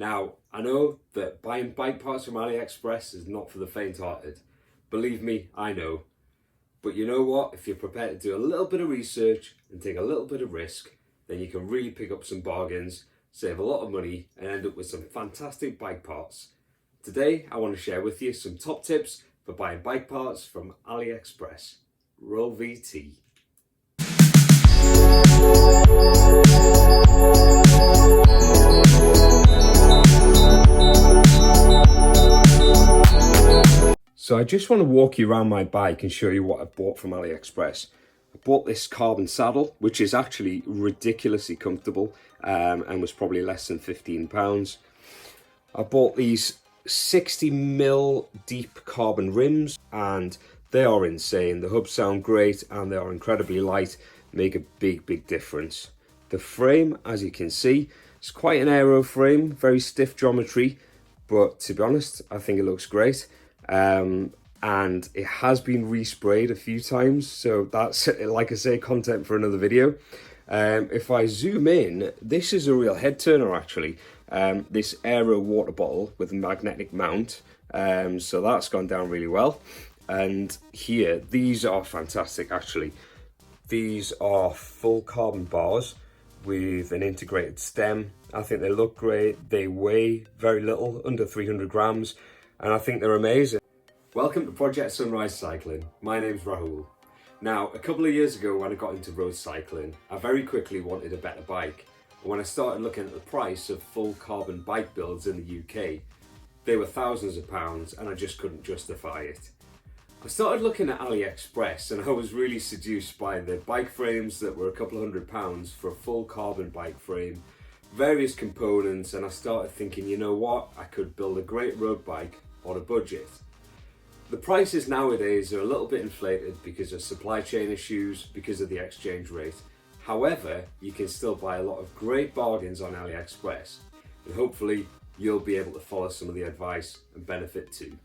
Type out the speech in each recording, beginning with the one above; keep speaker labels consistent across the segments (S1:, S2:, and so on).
S1: Now, I know that buying bike parts from AliExpress is not for the faint-hearted. Believe me, I know. But you know what? If you're prepared to do a little bit of research and take a little bit of risk, then you can really pick up some bargains, save a lot of money, and end up with some fantastic bike parts. Today, I want to share with you some top tips for buying bike parts from AliExpress. Roll VT. So I just want to walk you around my bike and show you what I bought from AliExpress. I bought this carbon saddle, which is actually ridiculously comfortable and was probably less than £15. I bought these 60mm deep carbon rims and they are insane. The hubs sound great and they are incredibly light, make a big difference. The frame, as you can see, is quite an aero frame, very stiff geometry, but to be honest, I think it looks great. And it has been resprayed a few times, so that's, like I say, content for another video. If I zoom in, this is a real head turner actually. This aero water bottle with a magnetic mount, so that's gone down really well. And here, these are fantastic actually. These are full carbon bars with an integrated stem. I think they look great. They weigh very little, under 300 grams. And I think they're amazing. Welcome to Project Sunrise Cycling. My name's Rahul. Now, a couple of years ago when I got into road cycling, I very quickly wanted a better bike. And when I started looking at the price of full carbon bike builds in the UK, they were thousands of pounds and I just couldn't justify it. I started looking at AliExpress and I was really seduced by the bike frames that were a couple of £100 for a full carbon bike frame, various components, and I started thinking, you know what, I could build a great road bike on a budget. The prices nowadays are a little bit inflated because of supply chain issues, because of the exchange rate. However, you can still buy a lot of great bargains on AliExpress, and hopefully you'll be able to follow some of the advice and benefit too.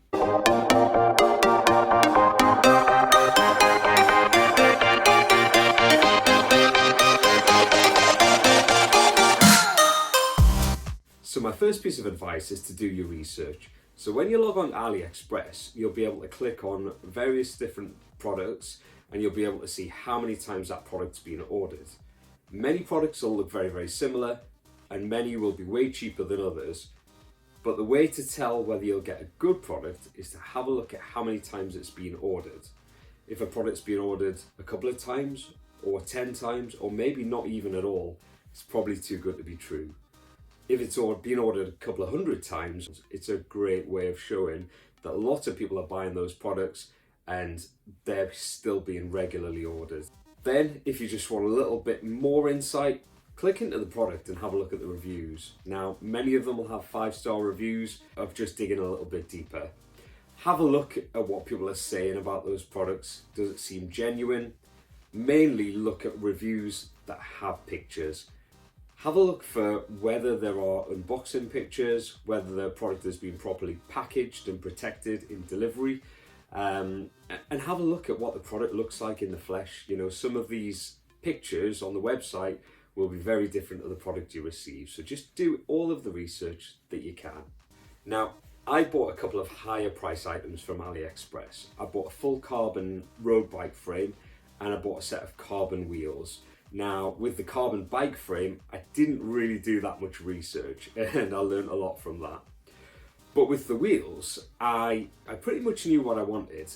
S1: So my first piece of advice is to do your research. So when you log on to AliExpress, you'll be able to click on various different products and you'll be able to see how many times that product's been ordered. Many products will look very similar and many will be way cheaper than others. But the way to tell whether you'll get a good product is to have a look at how many times it's been ordered. If a product's been ordered a couple of times or 10 times or maybe not even at all, it's probably too good to be true. If it's been ordered a couple of hundred times, it's a great way of showing that lots of people are buying those products and they're still being regularly ordered. Then, if you just want a little bit more insight, click into the product and have a look at the reviews. Now, many of them will have 5-star reviews of just digging a little bit deeper. Have a look at what people are saying about those products. Does it seem genuine? Mainly look at reviews that have pictures. Have a look for whether there are unboxing pictures, whether the product has been properly packaged and protected in delivery, and have a look at what the product looks like in the flesh. You know, some of these pictures on the website will be very different to the product you receive. So just do all of the research that you can. Now, I bought a couple of higher price items from AliExpress. I bought a full carbon road bike frame and I bought a set of carbon wheels. Now, with the carbon bike frame, I didn't really do that much research and I learned a lot from that. But with the wheels, I pretty much knew what I wanted,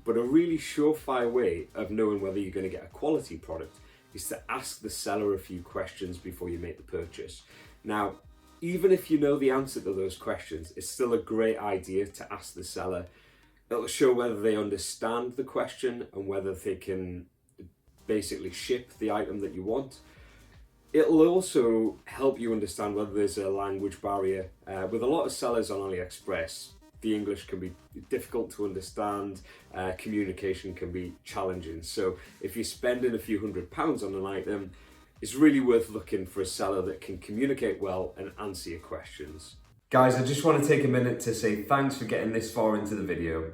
S1: but a really surefire way of knowing whether you're going to get a quality product is to ask the seller a few questions before you make the purchase. Now, even if you know the answer to those questions, it's still a great idea to ask the seller. It'll show whether they understand the question and whether they can basically ship the item that you want. It'll also help you understand whether there's a language barrier. With a lot of sellers on AliExpress, the English can be difficult to understand, communication can be challenging. So if you're spending a few £100s on an item, it's really worth looking for a seller that can communicate well and answer your questions. Guys, I just want to take a minute to say thanks for getting this far into the video.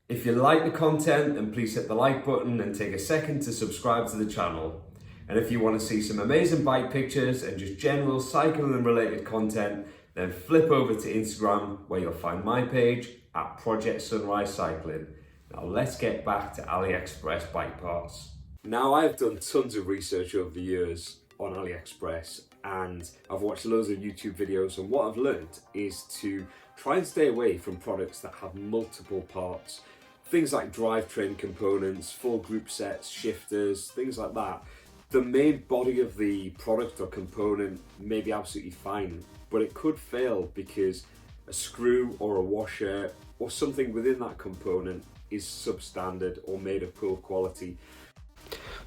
S1: If you like the content, then please hit the like button and take a second to subscribe to the channel. And if you want to see some amazing bike pictures and just general cycling related content, Then flip over to Instagram where you'll find my page at Project Sunrise Cycling. Now let's get back to AliExpress bike parts. Now I've done tons of research over the years on AliExpress and I've watched loads of YouTube videos, and what I've learned is to try and stay away from products that have multiple parts. Things like drivetrain components, full group sets, shifters, things like that. The main body of the product or component may be absolutely fine, but it could fail because a screw or a washer or something within that component is substandard or made of poor quality.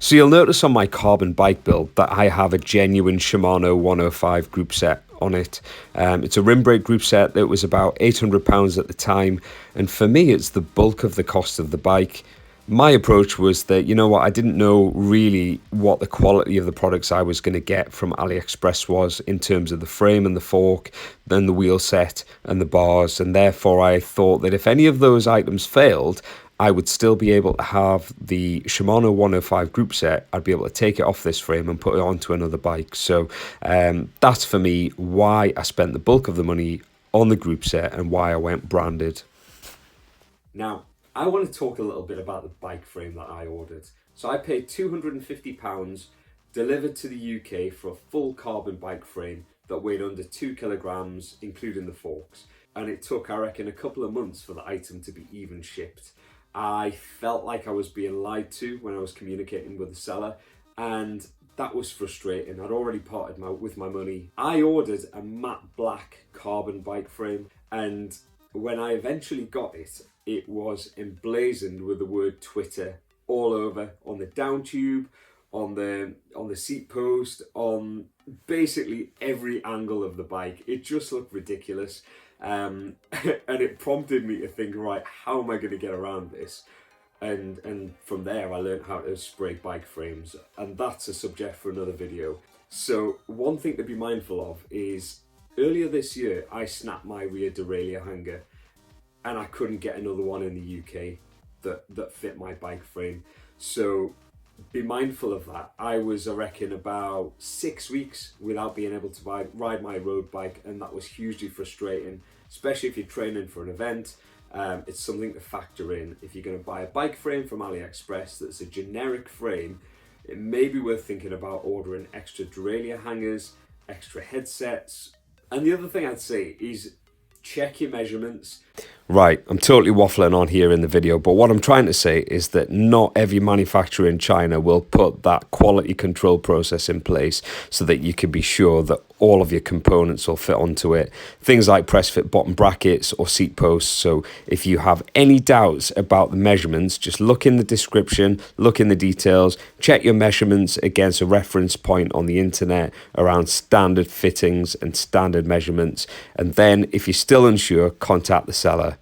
S1: So you'll notice on my carbon bike build that I have a genuine Shimano 105 group set on it. It's a rim brake group set that was about £800 at the time, and for me it's the bulk of the cost of the bike. My approach was that, you know what, I didn't know really what the quality of the products I was going to get from AliExpress was in terms of the frame and the fork, then the wheel set and the bars, and therefore I thought that if any of those items failed, I would still be able to have the Shimano 105 group set. I'd be able to take it off this frame and put it onto another bike. So that's for me why I spent the bulk of the money on the group set and why I went branded. Now, I want to talk a little bit about the bike frame that I ordered. So I paid £250 delivered to the UK for a full carbon bike frame that weighed under 2 kilograms, including the forks. And it took, I reckon, a couple of months for the item to be even shipped. I felt like I was being lied to when I was communicating with the seller, and that was frustrating. I'd already parted with my money. I ordered a matte black carbon bike frame, and when I eventually got it, it was emblazoned with the word Twitter all over, on the down tube, on the seat post, on basically every angle of the bike. It just looked ridiculous. And it prompted me to think, right, how am I going to get around this? And from there I learned how to spray bike frames, and that's a subject for another video. So one thing to be mindful of is, earlier this year I snapped my rear derailleur hanger and I couldn't get another one in the UK that fit my bike frame. So be mindful of that. I was, I reckon, about 6 weeks without being able to ride my road bike, and that was hugely frustrating, especially if you're training for an event. It's something to factor in. If you're going to buy a bike frame from AliExpress that's a generic frame, it may be worth thinking about ordering extra derailleur hangers, extra headsets. And the other thing I'd say is check your measurements. Right, I'm totally waffling on here in the video, but what I'm trying to say is that not every manufacturer in China will put that quality control process in place so that you can be sure that all of your components will fit onto it. Things like press fit bottom brackets or seat posts. So if you have any doubts about the measurements, just look in the description, look in the details, check your measurements against a reference point on the internet around standard fittings and standard measurements. And then if you're still unsure, contact the seller.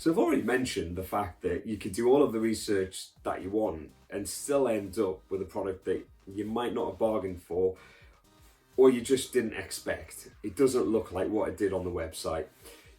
S1: So I've already mentioned the fact that you could do all of the research that you want and still end up with a product that you might not have bargained for, or you just didn't expect. It doesn't look like what it did on the website.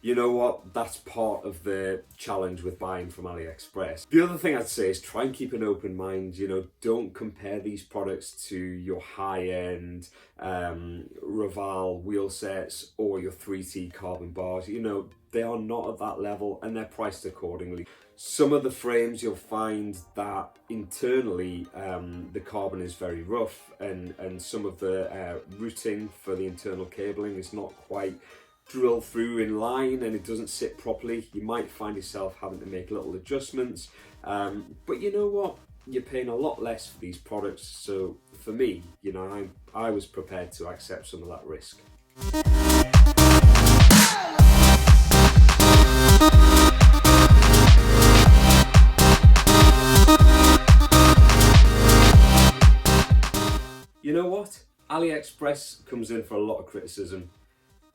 S1: You know what? That's part of the challenge with buying from AliExpress. The other thing I'd say is try and keep an open mind. You know, don't compare these products to your high-end Raval wheel sets or your 3T carbon bars. You know, they are not at that level and they're priced accordingly. Some of the frames you'll find that internally the carbon is very rough, and some of the routing for the internal cabling is not quite drilled through in line and it doesn't sit properly. You might find yourself having to make little adjustments, but you know what? You're paying a lot less for these products, so for me, you know, I was prepared to accept some of that risk. You know what? AliExpress comes in for a lot of criticism,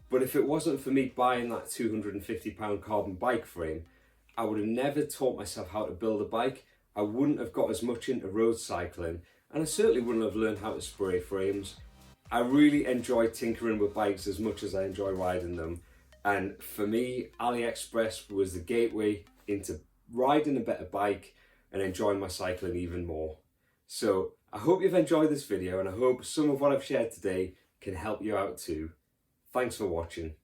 S1: but if it wasn't for me buying that £250 carbon bike frame, I would have never taught myself how to build a bike. I wouldn't have got as much into road cycling, and I certainly wouldn't have learned how to spray frames. I really enjoy tinkering with bikes as much as I enjoy riding them, and for me, AliExpress was the gateway into riding a better bike and enjoying my cycling even more. So I hope you've enjoyed this video, and I hope some of what I've shared today can help you out too. Thanks for watching.